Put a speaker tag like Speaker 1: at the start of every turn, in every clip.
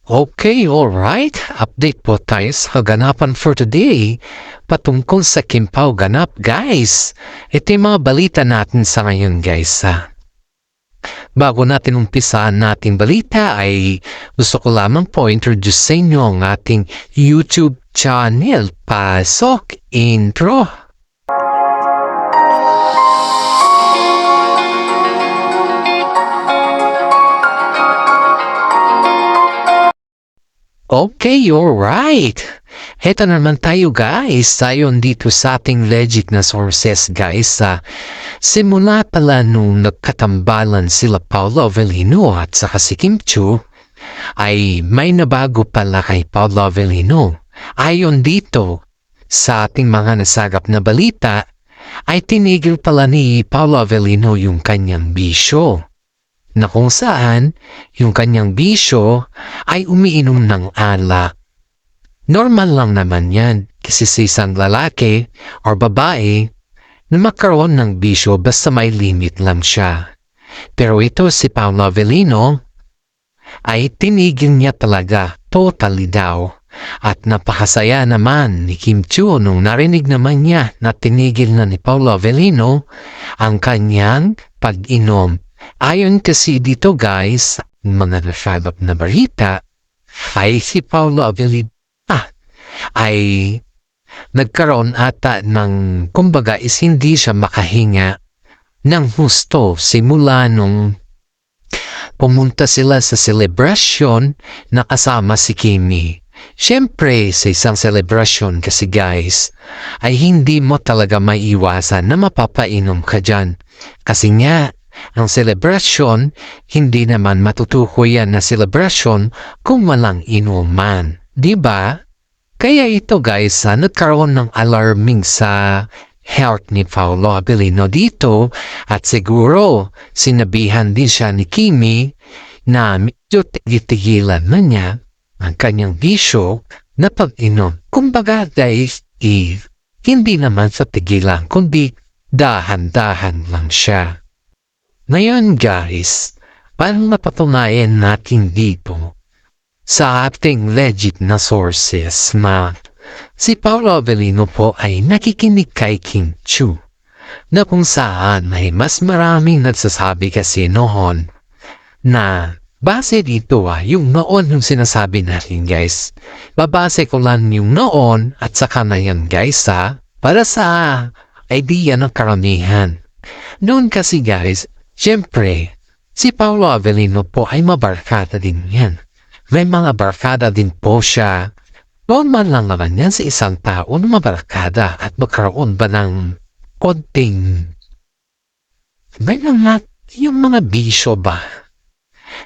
Speaker 1: Okay, alright. Update po tayo sa kaganapan for today patungkol sa Kimpaw ganap, guys. Ito yung mga balita natin sa ngayon, guys. Bago natin umpisaan nating balita ay gusto ko lamang po introduce sa inyo ang ating YouTube channel. Pasok intro! Okay, alright. Heto naman tayo, guys. Tayo dito sa ating legit na sources, guys. Simula pala nung nagkatambalan sila Paolo Avellino at saka si Kim Chiu, ay may nabago pala kay Paolo Avellino. Ayon dito sa ating mga nasagap na balita, ay tinigil pala ni Paolo Avellino yung kanyang bisyo, na kung saan yung kanyang bisyo ay umiinom ng alak. Normal lang naman yan kasi sa isang lalaki or babae na magkaroon ng bisyo basta may limit lang siya. Pero ito si Paolo Avellino ay tinigil niya talaga, totally daw. At napakasaya naman ni Kim Chiu nung narinig naman niya na tinigil na ni Paolo Avellino ang kanyang pag-inom. Ayon kasi dito, guys, mga nasagap na balita, ay si Paolo Avellino ay nagkaroon ata ng, kumbaga is hindi siya makahinga ng husto simula nung pumunta sila sa celebration na kasama si Kimi. Siyempre, sa isang celebration kasi, guys, ay hindi mo talaga maiiwasan na mapapainom ka dyan. Kasi nga, ang celebration, hindi naman matutukoy yan na celebration kung walang inuman. Diba? Kaya ito, guys, nagkaroon ng alarming sa health ni Paolo Avellino dito at siguro sinabihan din siya ni Kimi na medyo tigilan na niya ang kanyang bisyo na pag-inom. Kumbaga, guys, hindi naman sa tigilan, kundi dahan-dahan lang siya. Ngayon, guys, parang napatunayan natin dito sa ating legit na sources na si Paolo Avellino po ay nakikinig kay Kim Chiu, na kung saan ay mas maraming nagsasabi kasi noon na base dito yung noon yung sinasabi natin, guys. Babase ko lang yung noon at saka na yan, guys, para sa idea ng karamihan. Noon kasi, guys, siyempre, si Paolo Avellino po ay mabarkada din yan. May mga barkada din po siya. Normal lang naman yan sa isang tao na mabarkada at magkaroon ba ng konting may yung mga bisyo ba?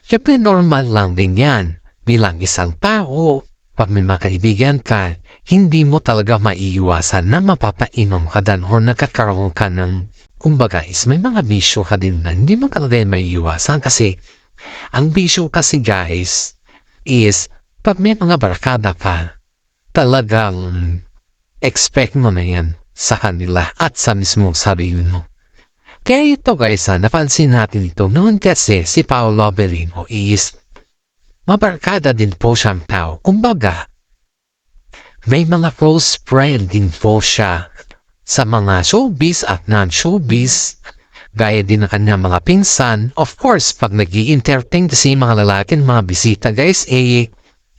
Speaker 1: Siyempre normal lang din yan. Bilang isang tao, pag may mga kaibigan ka, hindi mo talaga maiiwasan na mapapainom ka dan o nagkakaroon ka ng kumbaga is may mga bisyo ka din na hindi mo talaga maiiwasan kasi ang bisyo kasi, guys, is pag may mga barkada ka, talagang expect mo na yan sa kanila at sa mismong sarili mo. Kaya ito, guys, napansin natin ito noon kasi si Paolo Avellino is mabarkada din po siyang tao. Kumbaga, may mga close friend din po siya sa mga showbiz at non-showbiz, gaya din ng kanyang mga pinsan. Of course, pag nag-i-entertain kasi mga lalaki, mga bisita, guys,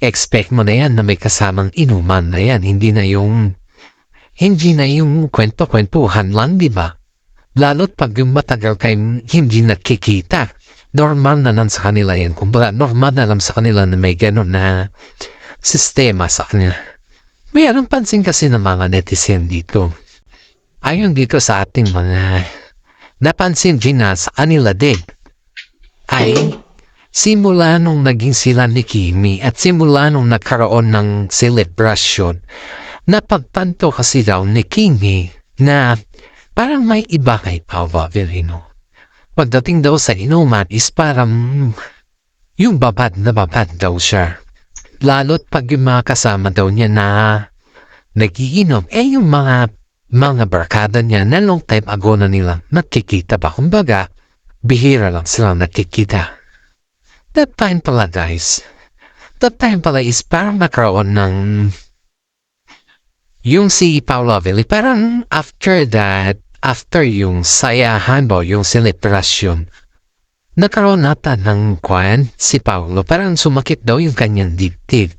Speaker 1: expect mo na yan na may kasamang inuman na yan. Hindi na yung kwento-kwentuhan lang, di ba? Lalo't pag yung matagal kayo hindi nakikita, normal na lang sa kanila yan. Kumbaga, normal na lang sa kanila na may gano'n na sistema sa kanila. May anong pansin kasi ng mga netizen dito. Ayon dito sa ating mga napansin din na sa kanila din ay simula nung naging sila ni Kimi at simula nung nagkaroon ng celebration, napagtanto kasi daw ni Kimi na parang may iba kay Paolo Avellino. Pagdating daw sa inuman is parang yung babad na babad daw siya. Lalo't pag yung mga kasama daw niya na nagiinom, yung mga barkada niya na long time ago na nila nakikita ba. Kumbaga, bihira lang silang nakikita. That time pala, guys, that time pala is parang nagkaroon ng yung si Paolo Avelli, parang after that, after yung sayahan ba, yung celebration, nagkaroon nata ng kwan si Paolo, parang sumakit daw yung kanyang dibdib.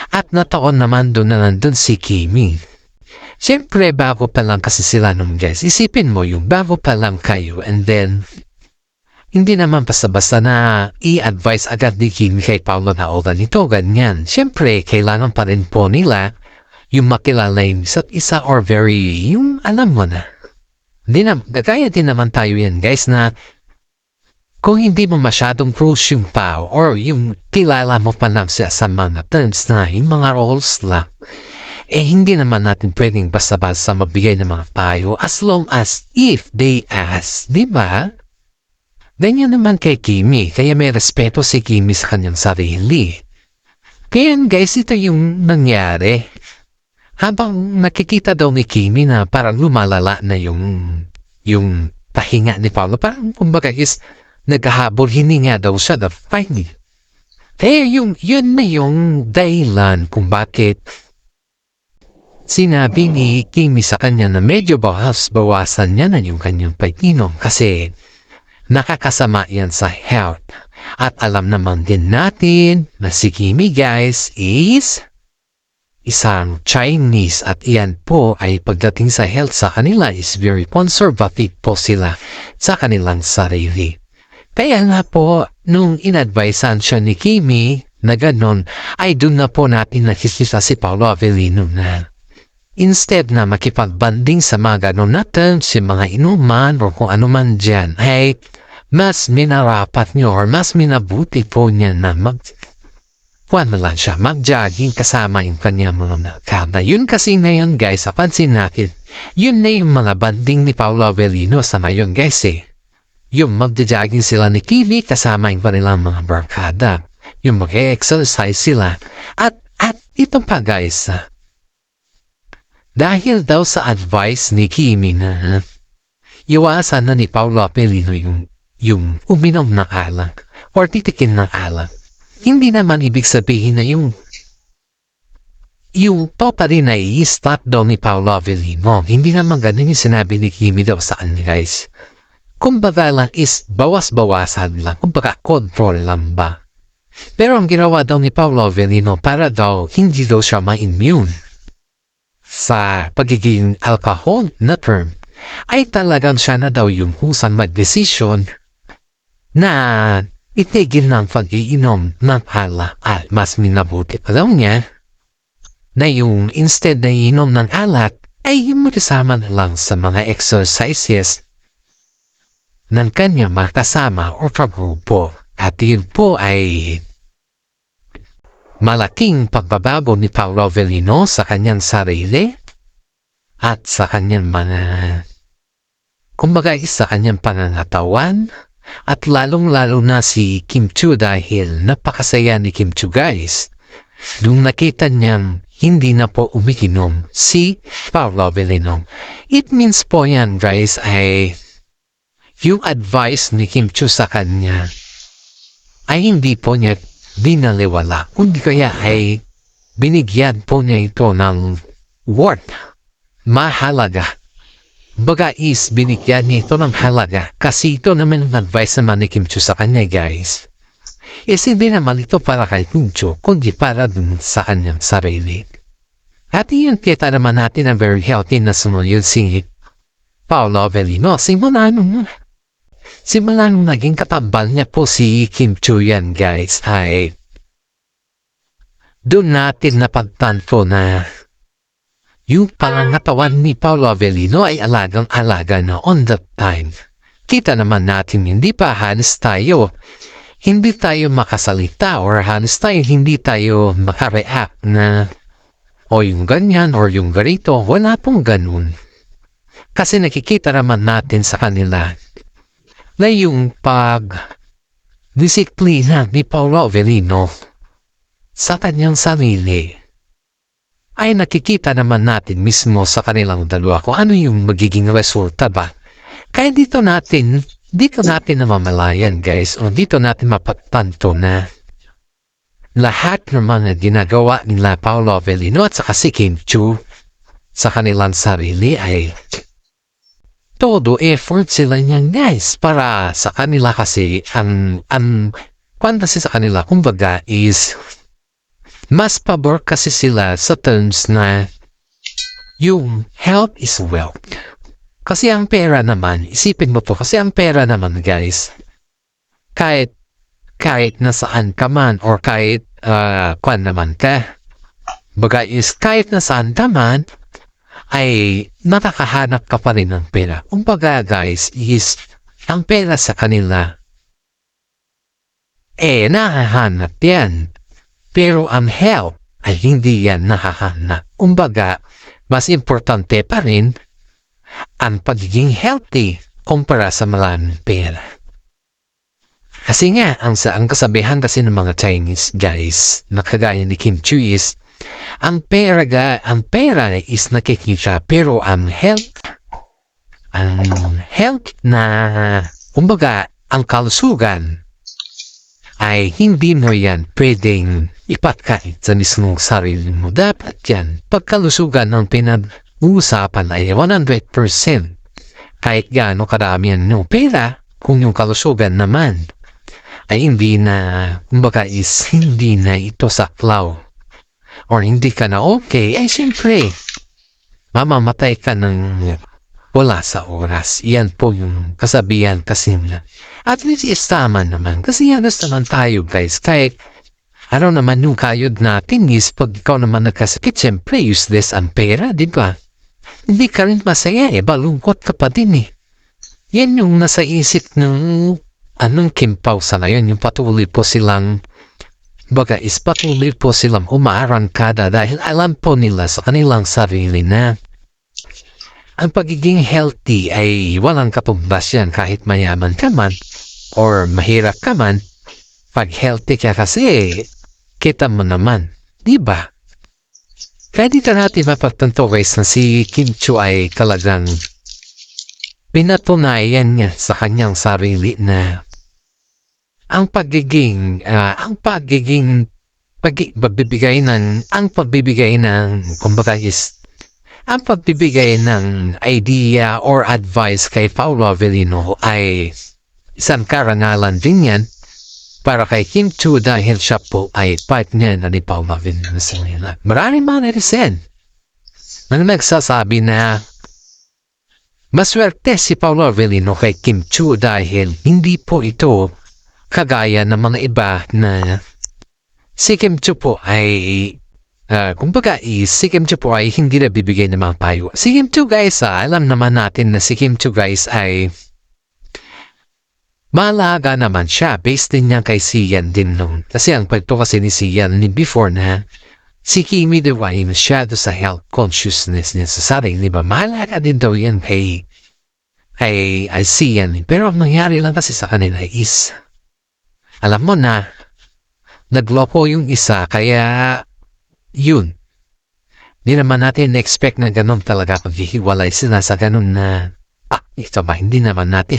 Speaker 1: At nataon naman doon na nandun si Kimi. Siyempre, bago pa lang kasi sila nung guys, isipin mo yung bago pa lang kayo and then, hindi naman basta-basta na i-advise agad ni Kimi kay Paolo na o ganito, ganyan. Siyempre, kailangan pa rin po nila yung makilala yung isa't isa or very, yung alam mo na. Gagaya din naman tayo yan guys na kung hindi mo masyadong close yung tao or yung kilala mo pa lang siya sa mga terms na yung mga roles lang, hindi naman natin pwedeng basta-basta mabigay ng mga payo as long as if they ask, di ba? Ganyan naman kay Kimi, kaya may respeto si Kimi sa kanyang sarili. Kaya guys, ito yung nangyari. Habang nakikita daw ni Kimi na parang lumalala na yung pahinga ni Paolo, parang kumbaga is naghahabol hininga daw siya na finally. Kaya yun na yung dahilan kung bakit sinabi ni Kimi sa kanya na medyo bawasan niya na yung kanyang pag-inom kasi nakakasama yan sa health. At alam naman din natin na si Kimi guys is isang Chinese at iyan po ay pagdating sa health sa kanila is very conservative po sila sa kanilang sarili. Kaya nga po, nung in-advisean siya ni Kimi na ganon, ay doon na po natin nakikita si Paolo Avellino na instead na makipagbanding sa mga ganon na terms, si mga inuman o kung ano man dyan, ay mas minarapat nyo or mas minabuti po niya na mag-jogging kasama yung kanyang mga nakada. Yun kasi ngayon guys, pansin natin, yun na yung mga banding ni Paolo Avellino sa ngayon guys eh. Yung mag-jogging sila ni Kimi kasama yung kanilang mga barkada. Yung mag-exercise sila. At ito pa guys, dahil daw sa advice ni Kimi na iwasan na ni Paolo Avellino yung uminom ng alak or titikin ng alak. Hindi naman ibig sabihin na yung to pa rin ay i-stop daw ni Paolo Avellino. Hindi naman ganun yung sinabi ni Kimi daw sa kanya guys. Kumbaga lang is bawas-bawasan lang. Kumbaga control lang ba. Pero ang ginawa daw ni Paolo Avellino para daw hindi daw siya ma-immune sa pagiging alcohol na term ay talagang siya na daw yung husang mag-desisyon na itigil ng pag-iinom ng alak at mas minabuti pa daw niya na yung instead na iinom ng alak ay makasama na lang sa mga exercises ng kanyang makasama o kagrupo. At yun po ay malaking pagbabago ni Paolo Avellino sa kanyang sarili at sa kanyang mga kumbaga sa kanyang pangangatawan. At lalong-lalo na si Kim Chiu dahil napakasaya ni Kim Chiu guys. Nung nakita niyang hindi na po umiinom si Paolo Avellino. It means po yan guys ay yung advice ni Kim Chiu sa kanya ay hindi po niya binaliwala. Kundi kaya ay binigyan po niya ito ng worth, mahalaga. Baga is binigyan niya ito ng halaga kasi ito naman ang advice naman ni Kim Chiu sa kanya guys. Hindi naman ito para kay Kim Chiu kundi para dun sa kanyang sarili. At iyon kita naman natin ang very healthy na sumunod si Paolo Avellino. Simula nung naging katambal niya po si Kim Chiu yan guys ay doon natin napagtanto na yung pangangatawan ni Paolo Avellino ay alagang-alaga na on that time. Kita naman natin hindi pa halos tayo. Hindi tayo makasalita or halos tayo hindi tayo makareact na o yung ganyan or yung ganito. Wala pong ganun. Kasi nakikita naman natin sa kanila na yung pag-disiplina ni Paolo Avellino sa kanyang sarili ay nakikita naman natin mismo sa kanilang dalawa kung ano yung magiging resulta ba. Kaya dito natin namamalayan guys o dito natin mapagtanto na lahat naman na ginagawa nila Paolo Avellino at saka si Kim Chiu sa kanilang sarili ay todo effort sila niyan guys para sa kanila kasi ang kasi sa kanila kumbaga is mas pabor kasi sila sa terms na yung health is wealth. Kasi ang pera naman, isipin mo po kasi ang pera naman guys, kahit nasaan ka man or kahit kwan naman ka, baga is kahit nasaan ka man, ay nakakahanap ka pa rin ng pera. Kumbaga guys, is ang pera sa kanila, nakahanap yan. Pero ang health ay hindi yan nakahanap. Kumbaga, mas importante pa rin ang pagiging healthy kumpara sa maraming pera. Kasi nga, ang kasabihan kasi ng mga Chinese guys, na kagaya ni Kim Chiu is, ang pera is nakikita, pero ang health na, kumbaga, ang kalusugan, ay hindi mo yan pwedeng ipatkain sa mismong sarili mo. Dapat yan, pagkalusugan ng pinag-uusapan ay 100%. Kahit gaano karami yan ng pera, kung yung kalusugan naman ay hindi na, kumbaga is hindi na ito saklaw or hindi ka na okay, ay siyempre mamamatay ka ng wala sa oras. Yan po yung kasabihan kasi na at least is tama naman kasi halos naman tayo guys, kahit ano naman yung kayod natin is pag ikaw naman nagkasakit, siyempre useless ang pera, di ba? Hindi ka rin masaya balungkot ka pa din yan yung nasa isip ng Kim Pao sa ngayon, yung patuloy po silang umaarangkada dahil alam po nila sa kanilang sarili na ang pagiging healthy ay walang katumbas yan kahit mayaman ka man or mahirap ka man. Pag healthy ka kasi, kita mo naman, di ba? Kaya dito natin mapagtanto guys na si Kim Chiu ay talagang pinatunayan niya sa kanyang sarili na ang pagbibigay ng idea or advice kay Paolo Avellino ay isang karangalan din yan para kay Kim Chiu dahil siya po ay partner na ni Paolo Avellino sa nila. Maraming mga netizen na nagsasabi na maswerte si Paolo Avellino kay Kim Chiu dahil hindi po ito kagaya ng mga iba na si Kim Chiu po ay si Kim Chiu po ay hindi na bibigay ng mga payo. Si Kim Chiu guys, alam naman natin na si Kim Chiu guys ay malaga naman siya based din niya kay Sian din noon. Kasi ang pagto kasi ni Sian ni before na si Kimi daw ay masyado sa health consciousness niya sa sarili, ba? Malaga din daw yan kay Sian. Pero ang nangyari lang kasi sa kanila is alam mo na, nagloko yung isa, kaya yun. Hindi naman natin na-expect na ganun talaga paghihiwalay sila sa ganun na, ito ba, hindi naman natin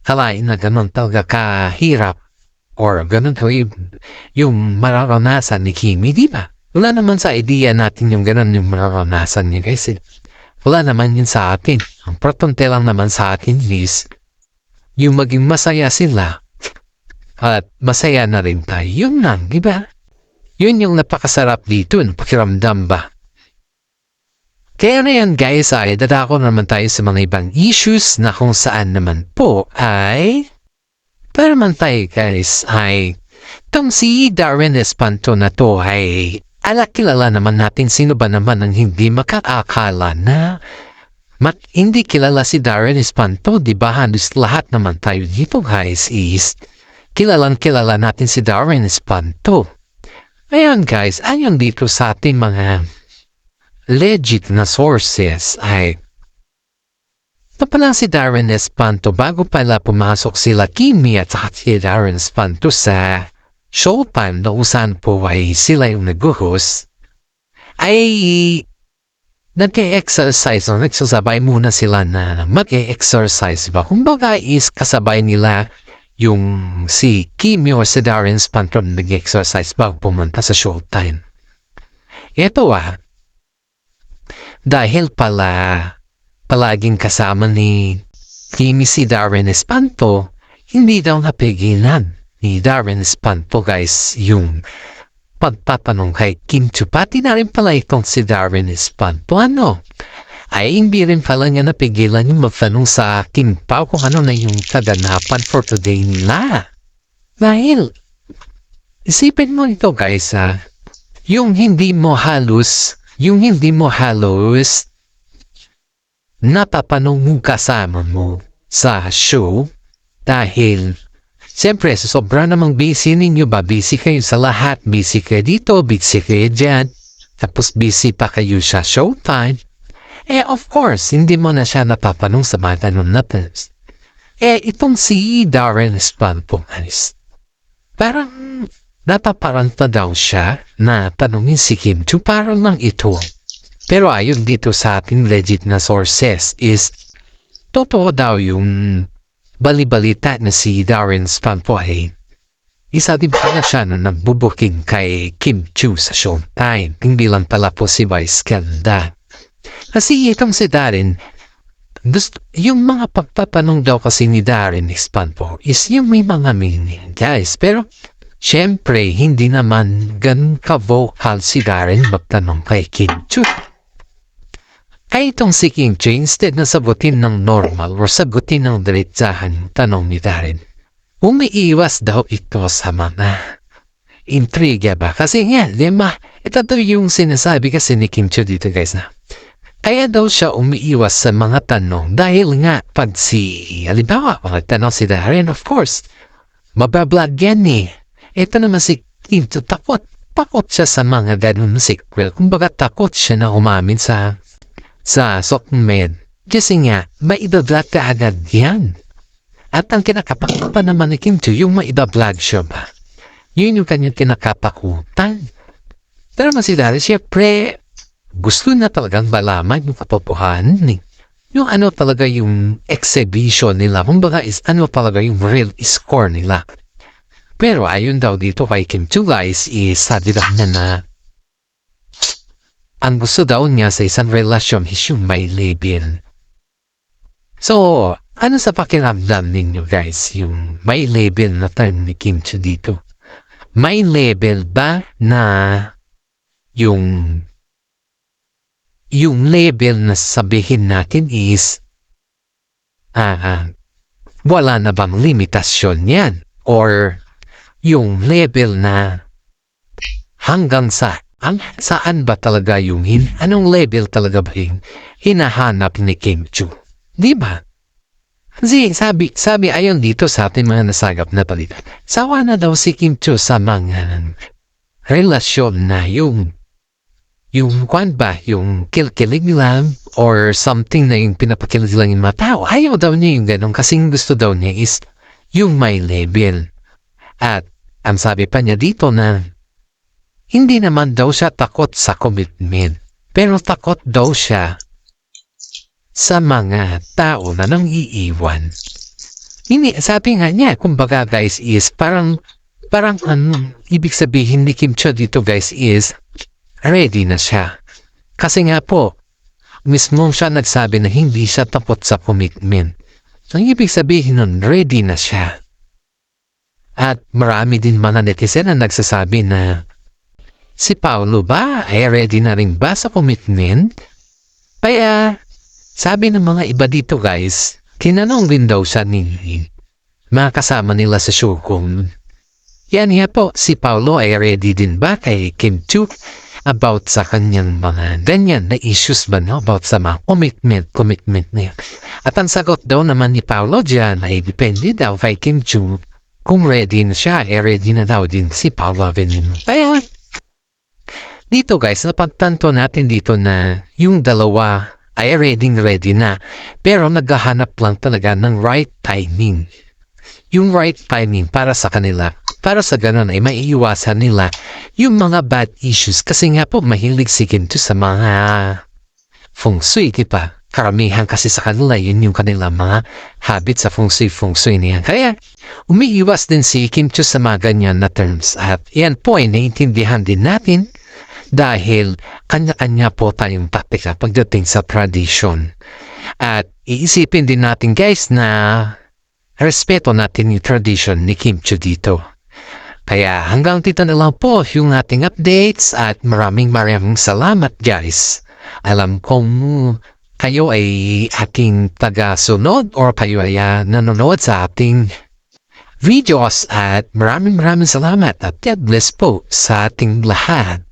Speaker 1: kalain na ganun talaga kahirap or ganun yung mararanasan ni Kimi, di ba? Wala naman sa idea natin yung ganun yung mararanasan niya kasi wala naman yun sa atin. Ang importante lang naman sa atin is yung maging masaya sila at masaya na rin tayo. Yun lang, di ba? Yun yung napakasarap dito, pakiramdam ba? Kaya na yan guys, ay dadako naman tayo sa mga ibang issues na kung saan naman po ay para naman tayo guys ay itong si Darren Espanto na to ay kilala naman natin sino ba naman ang hindi makakakala na hindi kilala si Darren Espanto, di ba? Halos lahat naman tayo dito guys is kilala natin si Darren Espanto. Ayan guys, ayon dito sa ating mga legit na sources ay pala si Darren Espanto bago pala pumasok sila Kimi at si Darren Espanto sa Showtime na usan po ay sila yung nag-host ay nag-exercise o nagsasabay muna sila na mag-exercise ba? Kumbaga is kasabay nila yung si Kim or si Darren Spantron nag-exercise bago pumunta sa Showtime. Ito dahil palaging kasama ni Kimi si Darren Espanto, hindi daw napigilan ni Darren Espanto guys yung pagtatanong kay Kim Chiu. Pati na rin pala itong si Darren Espanto ay hindi rin pala niya napigilan yung magtanong sa Kim Pao kung ano na yung kaganapan for today nila. Dahil isipin mo ito guys yung hindi mo halos napapanong yung kasama mo sa show dahil siyempre sobra namang busy ninyo ba? Busy kayo sa lahat, busy kayo dito, busy kayo dyan, tapos busy pa kayo sa Showtime. Of course, hindi mo na siya napapanong sa mga tanong na tips. Itong si Darren Espanto parang napaparanta daw siya na tanongin si Kim Chiu parang lang ito. Pero ayon dito sa ating legit na sources is totoo daw yung balibalita na si Darren Espanto ay isa din pala siya na nagbubuking kay Kim Chiu sa Showtime. Hindi lang pala po si Vice Ganda. Kasi itong si Darren, yung mga pagpapanong daw kasi ni Darren Espanto is yung may mga meaning guys. Pero syempre, hindi naman ganun ka-vocal si Darren magtanong kay Kim Chiu. Kaya itong si Kim Chiu, instead na sagutin ng normal o sagutin ng diretsahan tanong ni Darren, umiiwas daw ito sa mga intriga ba? Kasi nga, ito daw yung sinasabi kasi ni Kim Chiu dito guys kaya daw siya umiiwas sa mga tanong dahil nga pag halimbawa, tanong si Darren, of course, mabablog yan Ito naman si Kim Chiu, takot siya sa mga ganun sequel. Kumbaga takot siya na umamin sa Sokmed. Kasi nga, maibablog ka agad yan. At ang kinakapakupan naman ni Kim Chiu, yung maibablog siya ba? Yun yung kanyang kinakapakutan. Pero mas si Darren, siyempre, gusto na talagang malaman yung katotohanan yung ano talaga yung exhibition nila. Kumbaga is ano talaga yung real score nila. Pero ayun daw dito kay Kim Chiu guys is sabi daw niya na ang gusto daw niya sa isang relasyon is yung may label. So, ano sa pakiramdam ninyo guys yung may label na term ni Kim Chiu dito? May label ba na yung label na sabihin natin is wala na bang limitasyon yan? Or yung label na hanggang saan ba talaga yung anong label talaga ba yung hinahanap ni Kim Chiu? Diba? Kasi sabi ayon dito sa ating mga nasagap na balita, sawa na daw si Kim Chiu sa mga relasyon na yung kwan ba, yung kilkilig lang or something na yung pinapakilig lang yung mga tao. Ayaw daw niya yung ganun kasi gusto daw niya is yung may label. At ang sabi pa niya dito na hindi naman daw siya takot sa commitment. Pero takot daw siya sa mga tao na nang iiwan. Hindi, sabi nga niya, kumbaga guys is parang ibig sabihin ni Kim Chiu dito guys is ready na siya. Kasi nga po, mismo siya nagsabi na hindi siya takot sa commitment. Ang ibig sabihin nun, ready na siya. At marami din mga netizen na nagsasabi na si Paolo ba ay ready na rin ba sa commitment? Kaya sabi ng mga iba dito guys, tinanong din daw siya ni mga kasama nila sa show kung yan nga po, si Paolo ay ready din ba kay Kim Chiu about sa kanyang mga ganyan na issues ba about sa mga commitment niya. At ang sagot daw naman ni Paolo dyan ay depende daw kay Kim Chiu kung ready na siya, ready na daw din si Paolo Avellino. Kaya dito guys, napagtanto natin dito na yung dalawa ay ready na. Pero naghahanap lang talaga ng right timing. Yung right timing para sa kanila. Para sa ganun ay maiiwasan nila yung mga bad issues. Kasi nga po mahilig si Kim Chiu sa mga feng shui, diba? Karamihan kasi sa kanila, yun yung kanilang mga habit sa feng shui niyan. Kaya, umiiwas din si Kim Chiu sa mga ganyan na terms. At yan po ay naiintindihan din natin dahil kanya-kanya po tayong taktika pagdating sa tradition. At iisipin din natin guys na respeto natin yung tradition ni Kim Chiu dito. Kaya hanggang dito na lang po yung ating updates at maraming salamat guys. Alam kong kayo ay aking taga-sunod or kayo ay nanonood sa ating videos at maraming salamat at God bless po sa ating lahat.